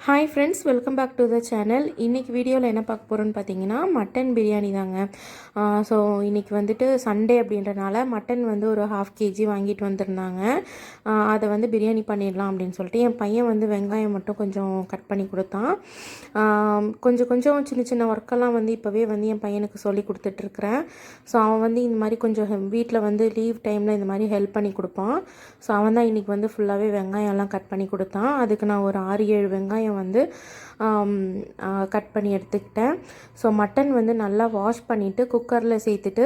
Hi friends, welcome back to the channel. இன்றைக்கி வீடியோவில் என்ன பார்க்க போகிறோன்னு பார்த்தீங்கன்னா மட்டன் பிரியாணி தாங்க. ஸோ இன்றைக்கி வந்துட்டு சண்டே அப்படின்றனால மட்டன் வந்து ஒரு 1/2 kg வாங்கிட்டு வந்திருந்தாங்க. அதை வந்து பிரியாணி பண்ணிடலாம் அப்படின்னு சொல்லிட்டு என் பையன் வந்து வெங்காயம் மட்டும் கொஞ்சம் கட் பண்ணி கொடுத்தான். கொஞ்சம் கொஞ்சம் சின்ன சின்ன ஒர்க்கெல்லாம் வந்து இப்போவே வந்து என் பையனுக்கு சொல்லி கொடுத்துட்ருக்குறேன். ஸோ அவன் வந்து இந்த மாதிரி கொஞ்சம் வீட்டில் வந்து லீவ் டைமில் இந்த மாதிரி ஹெல்ப் பண்ணி கொடுப்பான். ஸோ அவன் தான் இன்றைக்கி வந்து ஃபுல்லாகவே வெங்காயம்லாம் கட் பண்ணி கொடுத்தான். அதுக்கு நான் ஒரு 6-7 வெங்காயம் வந்து கட் பண்ணி எடுத்துக்கிட்டேன். ஸோ மட்டன் வந்து நல்லா வாஷ் பண்ணிவிட்டு குக்கரில் சேர்த்துட்டு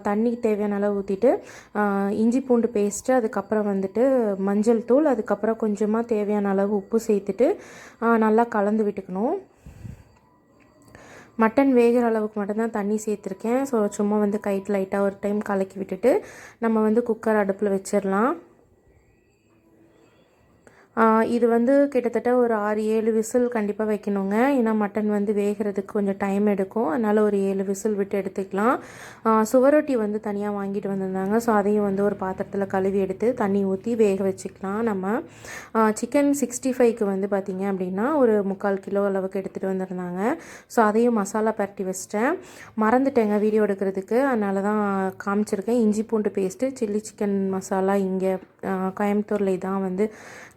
தண்ணி தேவையான அளவு ஊற்றிட்டு இஞ்சி பூண்டு பேஸ்ட்டு, அதுக்கப்புறம் வந்துட்டு மஞ்சள் தூள், அதுக்கப்புறம் கொஞ்சமாக தேவையான அளவு உப்பு சேர்த்துட்டு நல்லா கலந்து விட்டுக்கணும். மட்டன் வேகிற அளவுக்கு மட்டும்தான் தண்ணி சேர்த்துருக்கேன். ஸோ சும்மா வந்து கைட்டு லைட்டாக ஒரு டைம் கலக்கி விட்டுட்டு நம்ம வந்து குக்கர் அடுப்பில் வச்சிடலாம். இது வந்து கிட்டத்தட்ட ஒரு 6-7 விசில் கண்டிப்பாக வைக்கணுங்க. ஏன்னா மட்டன் வந்து வேகிறதுக்கு கொஞ்சம் டைம் எடுக்கும். அதனால் ஒரு 7 விசில் விட்டு எடுத்துக்கலாம். சுவரொட்டி வந்து தனியாக வாங்கிட்டு வந்திருந்தாங்க. ஸோ அதையும் வந்து ஒரு பாத்திரத்தில் கழுவி எடுத்து தண்ணி ஊற்றி வேக வச்சுக்கலாம். நம்ம சிக்கன் 65க்கு வந்து பார்த்திங்க அப்படின்னா ஒரு 3/4 கிலோ அளவுக்கு எடுத்துகிட்டு வந்திருந்தாங்க. ஸோ அதையும் மசாலா பரட்டி வச்சிட்டேன். மறந்துட்டேங்க வீடியோ எடுக்கிறதுக்கு, அதனால தான் காமிச்சிருக்கேன். இஞ்சி பூண்டு பேஸ்ட்டு, சில்லி சிக்கன் மசாலா இங்கே கோயம்புத்தூரில் இதான் வந்து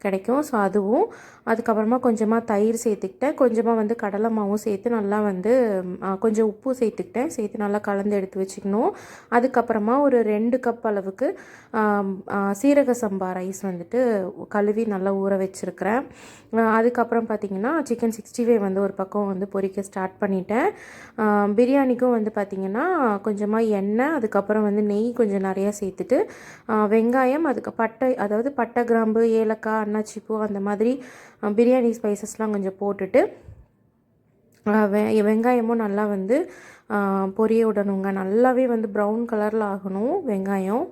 கிடைக்கும். ஸோ அதுவும், அதுக்கப்புறமா கொஞ்சமாக தயிர் சேர்த்துக்கிட்டேன். கொஞ்சமாக வந்து கடலை மாவும் சேர்த்து நல்லா வந்து கொஞ்சம் உப்பு சேர்த்துக்கிட்டேன். சேர்த்து நல்லா கலந்து எடுத்து வச்சுக்கணும். அதுக்கப்புறமா ஒரு 2 கப் அளவுக்கு சீரக சம்பா ரைஸ் வந்துட்டு கழுவி நல்லா ஊற வச்சுருக்கிறேன். அதுக்கப்புறம் பார்த்திங்கன்னா சிக்கன் 65 வந்து ஒரு பக்கம் வந்து பொரிக்க ஸ்டார்ட் பண்ணிட்டேன். பிரியாணிக்கும் வந்து பார்த்திங்கன்னா கொஞ்சமாக எண்ணெய், அதுக்கப்புறம் வந்து நெய் கொஞ்சம் நிறையா சேர்த்துட்டு வெங்காயம், அதுக்கு பட்டை, அதாவது பட்டை, கிராம்பு, ஏலக்காய், அன்னாச்சிப்பூ, அந்த மாதிரி பிரியாணி ஸ்பைசஸ்லாம் கொஞ்சம் போட்டுட்டு வெங்காயமும் நல்லா வந்து பொரிய விடணுங்க. நல்லாவே வந்து ப்ரௌன் கலரில் ஆகணும் வெங்காயம்.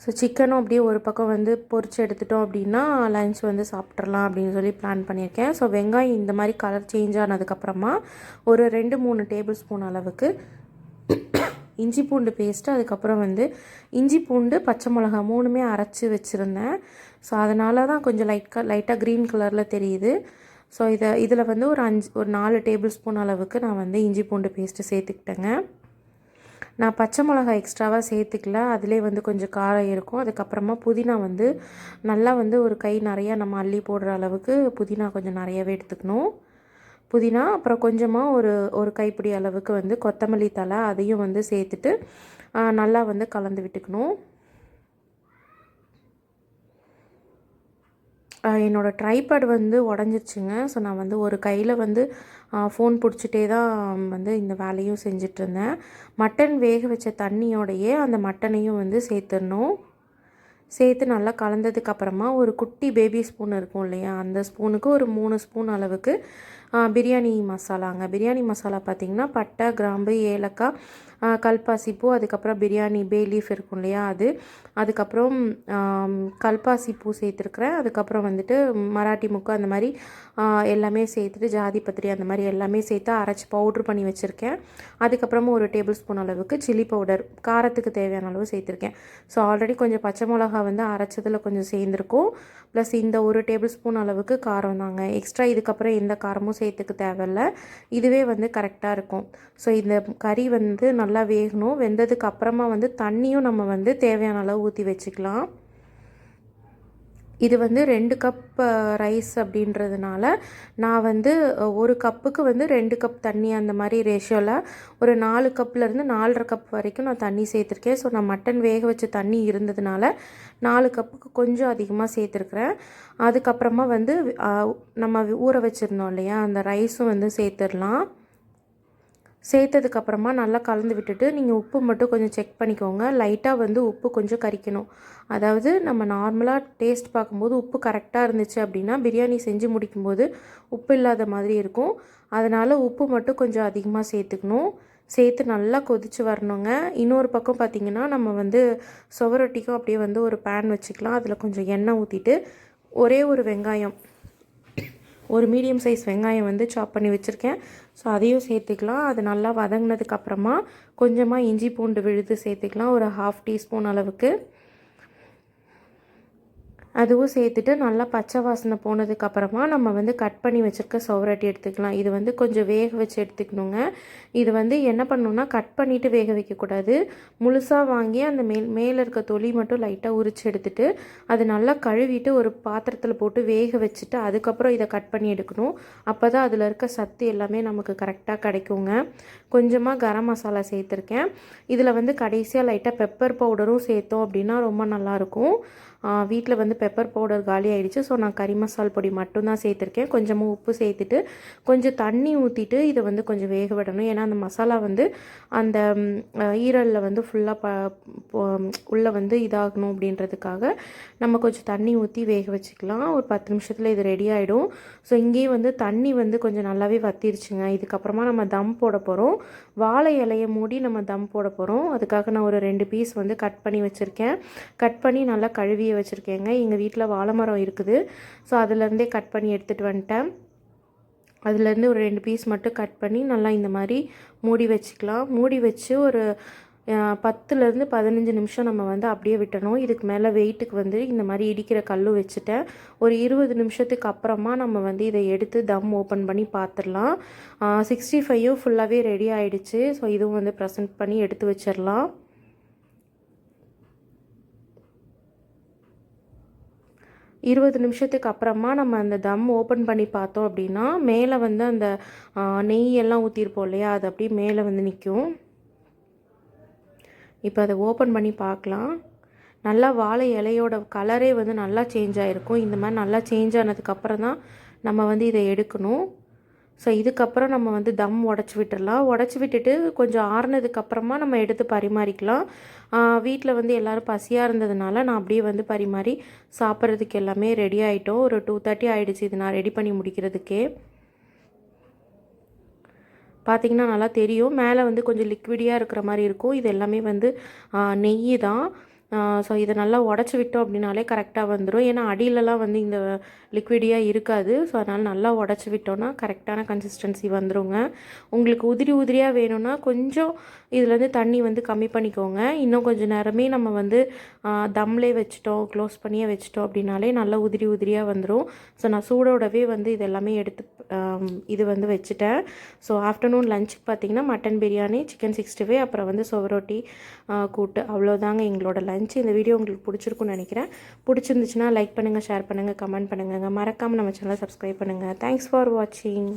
ஸோ சிக்கனும் அப்படியே ஒரு பக்கம் வந்து பொரிச்சு எடுத்துட்டோம் அப்படின்னா லஞ்ச் வந்து சாப்பிட்றலாம் அப்படின்னு சொல்லி பிளான் பண்ணியிருக்கேன். ஸோ வெங்காயம் இந்த மாதிரி கலர் சேஞ்ச் ஆனதுக்கப்புறமா ஒரு 2-3 டேபிள் ஸ்பூன் அளவுக்கு இஞ்சி பூண்டு பேஸ்ட்டு, அதுக்கப்புறம் வந்து இஞ்சி பூண்டு, பச்சை மிளகா 3மே அரைச்சி வச்சுருந்தேன். ஸோ அதனால தான் கொஞ்சம் லைட்டாக க்ரீன் கலரில் தெரியுது. ஸோ இதில் வந்து ஒரு 4 டேபிள் ஸ்பூன் அளவுக்கு நான் வந்து இஞ்சி பூண்டு பேஸ்ட்டு சேர்த்துக்கிட்டேங்க. நான் பச்சை மிளகா எக்ஸ்ட்ராவாக சேர்த்துக்கல, அதிலே வந்து கொஞ்சம் காரம் இருக்கும். அதுக்கப்புறமா புதினா வந்து நல்லா வந்து ஒரு கை நிறையா நம்ம அள்ளி போடுற அளவுக்கு புதினா கொஞ்சம் நிறையவே எடுத்துக்கணும். புதினா, அப்புறம் கொஞ்சமாக ஒரு கைப்பிடி அளவுக்கு வந்து கொத்தமல்லி தழை, அதையும் வந்து சேர்த்துட்டு நல்லா வந்து கலந்து விட்டுக்கணும். என்னோடய ட்ரைபேட் வந்து உடஞ்சிருச்சுங்க. ஸோ நான் வந்து ஒரு கையில் வந்து ஃபோன் பிடிச்சிட்டே தான் வந்து இந்த வேலையும் செஞ்சிட்ருந்தேன். மட்டன் வேக வச்ச தண்ணியோடையே அந்த மட்டனையும் வந்து சேர்த்துடணும். சேர்த்து நல்லா கலந்ததுக்கப்புறமா ஒரு குட்டி பேபி ஸ்பூன் இருக்கும் இல்லையா, அந்த ஸ்பூனுக்கு ஒரு 3 ஸ்பூன் அளவுக்கு பிரியாணி மசாலாங்க. பிரியாணி மசாலா பார்த்திங்கன்னா பட்டை, கிராம்பு, ஏலக்காய், கல்பாசிப்பூ, அதுக்கப்புறம் பிரியாணி பே லீஃப் இருக்கும் இல்லையா அது, அதுக்கப்புறம் கல்பாசிப்பூ சேர்த்துருக்குறேன். அதுக்கப்புறம் வந்துட்டு மராட்டி முக்கு, அந்த மாதிரி எல்லாமே சேர்த்துட்டு ஜாதி பத்திரி அந்த மாதிரி எல்லாமே சேர்த்து அரைச்சி பவுட்ரு பண்ணி வச்சுருக்கேன். அதுக்கப்புறமா ஒரு டேபிள் ஸ்பூன் அளவுக்கு சில்லி பவுடர் காரத்துக்கு தேவையான அளவு சேர்த்துருக்கேன். ஸோ ஆல்ரெடி கொஞ்சம் பச்சை மிளகா வந்து அரைச்சதில் கொஞ்சம் சேர்ந்துருக்கும். ப்ளஸ் இந்த ஒரு டேபிள் ஸ்பூன் அளவுக்கு காரம் தாங்க. எக்ஸ்ட்ரா இதுக்கப்புறம் எந்த காரமும் சேர்த்துக்க தேவையில்ல, இதுவே வந்து கரெக்டாக இருக்கும். ஸோ இந்த கறி வந்து நல்லா வேகணும். வெந்ததுக்கு அப்புறமா வந்து தண்ணியும் நம்ம வந்து தேவையான அளவு ஊற்றி வச்சுக்கலாம். இது வந்து 2 கப் ரைஸ் அப்படின்றதுனால நான் வந்து 1 கப்புக்கு வந்து 2 கப் தண்ணி, அந்த மாதிரி ரேஷியோவில் ஒரு 4 கப்லேருந்து 4.5 கப் வரைக்கும் நான் தண்ணி சேர்த்துருக்கேன். ஸோ நான் மட்டன் வேக வச்ச தண்ணி இருந்ததுனால 4 கப்புக்கு கொஞ்சம் அதிகமாக சேர்த்துருக்குறேன். அதுக்கப்புறமா வந்து நம்ம ஊற வச்சுருந்தோம் இல்லையா, அந்த ரைஸும் வந்து சேர்த்துடலாம். சேர்த்ததுக்கப்புறமா நல்லா கலந்து விட்டுட்டு நீங்கள் உப்பு மட்டும் கொஞ்சம் செக் பண்ணிக்கோங்க. லைட்டாக வந்து உப்பு கொஞ்சம் கரிக்கணும். அதாவது நம்ம நார்மலாக டேஸ்ட் பார்க்கும்போது உப்பு கரெக்டாக இருந்துச்சு அப்படின்னா பிரியாணி செஞ்சு முடிக்கும்போது உப்பு இல்லாத மாதிரி இருக்கும். அதனால் உப்பு மட்டும் கொஞ்சம் அதிகமாக சேர்த்துக்கணும். சேர்த்து நல்லா கொதித்து வரணுங்க. இன்னொரு பக்கம் பார்த்திங்கன்னா நம்ம வந்து சுவரொட்டிக்கும் அப்படியே வந்து ஒரு பேன் வச்சுக்கலாம். அதில் கொஞ்சம் எண்ணெய் ஊற்றிட்டு ஒரே ஒரு வெங்காயம், ஒரு மீடியம் சைஸ் வெங்காயம் வந்து சாப் பண்ணி வச்சுருக்கேன். ஸோ அதையும் சேர்த்துக்கலாம். அது நல்லா வதங்கினதுக்கப்புறமா கொஞ்சமாக இஞ்சி பூண்டு விழுது சேர்த்துக்கலாம், ஒரு 1/2 டீஸ்பூன் அளவுக்கு. அதுவும் சேர்த்துட்டு நல்லா பச்சை வாசனை போனதுக்கப்புறமா நம்ம வந்து கட் பண்ணி வச்சுருக்க சுவரொட்டி எடுத்துக்கலாம். இது வந்து கொஞ்சம் வேக வச்சு எடுத்துக்கணுங்க. இது வந்து என்ன பண்ணணுன்னா கட் பண்ணிவிட்டு வேக வைக்கக்கூடாது. முழுசாக வாங்கி அந்த மேலே இருக்க தொலி மட்டும் லைட்டாக உரித்து எடுத்துட்டு அது நல்லா கழுவிட்டு ஒரு பாத்திரத்தில் போட்டு வேக வச்சுட்டு அதுக்கப்புறம் இதை கட் பண்ணி எடுக்கணும். அப்போ தான் அதில் இருக்க சத்து எல்லாமே நமக்கு கரெக்டாக கிடைக்குங்க. கொஞ்சமாக கரம் மசாலா சேர்த்துருக்கேன். இதில் வந்து கடைசியாக லைட்டாக பெப்பர் பவுடரும் சேர்த்தோம் அப்படின்னா ரொம்ப நல்லாயிருக்கும். வீட்டில் வந்து பெப்பர் பவுடர் காலி ஆகிடுச்சு. ஸோ நான் கறி மசால் பொடி மட்டும்தான் சேர்த்துருக்கேன். கொஞ்சமாக உப்பு சேர்த்துட்டு கொஞ்சம் தண்ணி ஊற்றிட்டு இதை வந்து கொஞ்சம் வேக விடணும். ஏன்னா அந்த மசாலா வந்து அந்த ஈரலில் வந்து ஃபுல்லாக உள்ளே வந்து இதாகணும் அப்படின்றதுக்காக நம்ம கொஞ்சம் தண்ணி ஊற்றி வேக வச்சுக்கலாம். ஒரு 10 நிமிஷத்தில் இது ரெடி ஆகிடும். ஸோ இங்கேயும் வந்து தண்ணி வந்து கொஞ்சம் நல்லாவே வற்றிருச்சுங்க. இதுக்கப்புறமா நம்ம தம் போட போகிறோம். வாழை இலையை மூடி நம்ம தம் போட போகிறோம். அதுக்காக நான் ஒரு 2 பீஸ் வந்து கட் பண்ணி வச்சுருக்கேன். கட் பண்ணி நல்லா கழுவி வச்சுருக்கேங்க. எங்கள் வீட்டில் வாழை மரம் இருக்குது. ஸோ அதுலேருந்தே கட் பண்ணி எடுத்துகிட்டு வந்துட்டேன். அதுலேருந்து ஒரு 2 பீஸ் மட்டும் கட் பண்ணி நல்லா இந்த மாதிரி மூடி வச்சுக்கலாம். மூடி வச்சு ஒரு 10லேருந்து 15 நிமிஷம் நம்ம வந்து அப்படியே விட்டணும். இதுக்கு மேலே வெயிட்டுக்கு வந்து இந்த மாதிரி இடிக்கிற கல் வச்சுட்டேன். ஒரு 20 நிமிஷத்துக்கு அப்புறமா நம்ம வந்து இதை எடுத்து தம் ஓப்பன் பண்ணி பார்த்துடலாம். 65 ஃபுல்லாகவே ரெடி ஆகிடுச்சு. ஸோ இதுவும் வந்து ப்ரெசென்ட் பண்ணி எடுத்து வச்சிடலாம். 20 நிமிஷத்துக்கு அப்புறமா நம்ம அந்த தம் ஓப்பன் பண்ணி பார்த்தோம் அப்படின்னா மேலே வந்து அந்த நெய் எல்லாம் ஊற்றிருப்போம் இல்லையா, அது அப்படியே மேலே வந்து நிற்கும். இப்போ அதை ஓப்பன் பண்ணி பார்க்கலாம். நல்லா வாழை இலையோட கலரே வந்து நல்லா சேஞ்ச் ஆகிருக்கும். இந்த மாதிரி நல்லா சேஞ்ச் ஆனதுக்கப்புறம் தான் நம்ம வந்து இதை எடுக்கணும். ஸோ இதுக்கப்புறம் நம்ம வந்து தம் உடச்சி விட்டுடலாம். உடச்சி விட்டுட்டு கொஞ்சம் ஆறுனதுக்கப்புறமா நம்ம எடுத்து பரிமாறிக்கலாம். வீட்டில் வந்து எல்லோரும் பசியாக இருந்ததுனால நான் அப்படியே வந்து பரிமாறி சாப்பிட்றதுக்கு எல்லாமே ரெடி ஆகிட்டோம். ஒரு 2:30 ஆகிடுச்சு இது நான் ரெடி பண்ணி முடிக்கிறதுக்கே. பார்த்திங்கன்னா நல்லா தெரியும். மேலே வந்து கொஞ்சம் லிக்விடியாக இருக்கிற மாதிரி இருக்கும். இது எல்லாமே வந்து நெய் தான். ஸோ இதை நல்லா உடச்சி விட்டோம் அப்படின்னாலே கரெக்டாக வந்துடும். ஏன்னா அடியிலலாம் வந்து இந்த லிக்விடியாக இருக்காது. ஸோ அதனால் நல்லா உடச்சி விட்டோன்னா கரெக்டான கன்சிஸ்டன்சி வந்துடுங்க. உங்களுக்கு உதிரி உதிரியாக வேணும்னா கொஞ்சம் இதுலேருந்து தண்ணி வந்து கம்மி பண்ணிக்கோங்க. இன்னும் கொஞ்சம் நேரமே நம்ம வந்து தம்லே வச்சிட்டோம், க்ளோஸ் பண்ணியே வச்சிட்டோம் அப்படின்னாலே நல்லா உதிரி உதிரியாக வந்துடும். ஸோ நான் சூடோடவே வந்து இது எல்லாமே எடுத்து இது வந்து வச்சுட்டேன். ஸோ ஆஃப்டர்நூன் லஞ்சுக்கு பார்த்திங்கன்னா மட்டன் பிரியாணி, சிக்கன் 65, அப்புறம் வந்து சுவரொட்டி கூட்டு, அவ்வளோதாங்க எங்களோட லஞ்ச். இந்த வீடியோ உங்களுக்கு பிடிச்சிருக்குன்னு நினைக்கிறேன். பிடிச்சிருந்துச்சுன்னா லைக் பண்ணுங்கள், ஷேர் பண்ணுங்கள், கமெண்ட் பண்ணுங்கள். மறக்காமல் நம்ம சேனலை சப்ஸ்கிரைப் பண்ணுங்கள். தேங்க்ஸ் ஃபார் வாட்சிங்.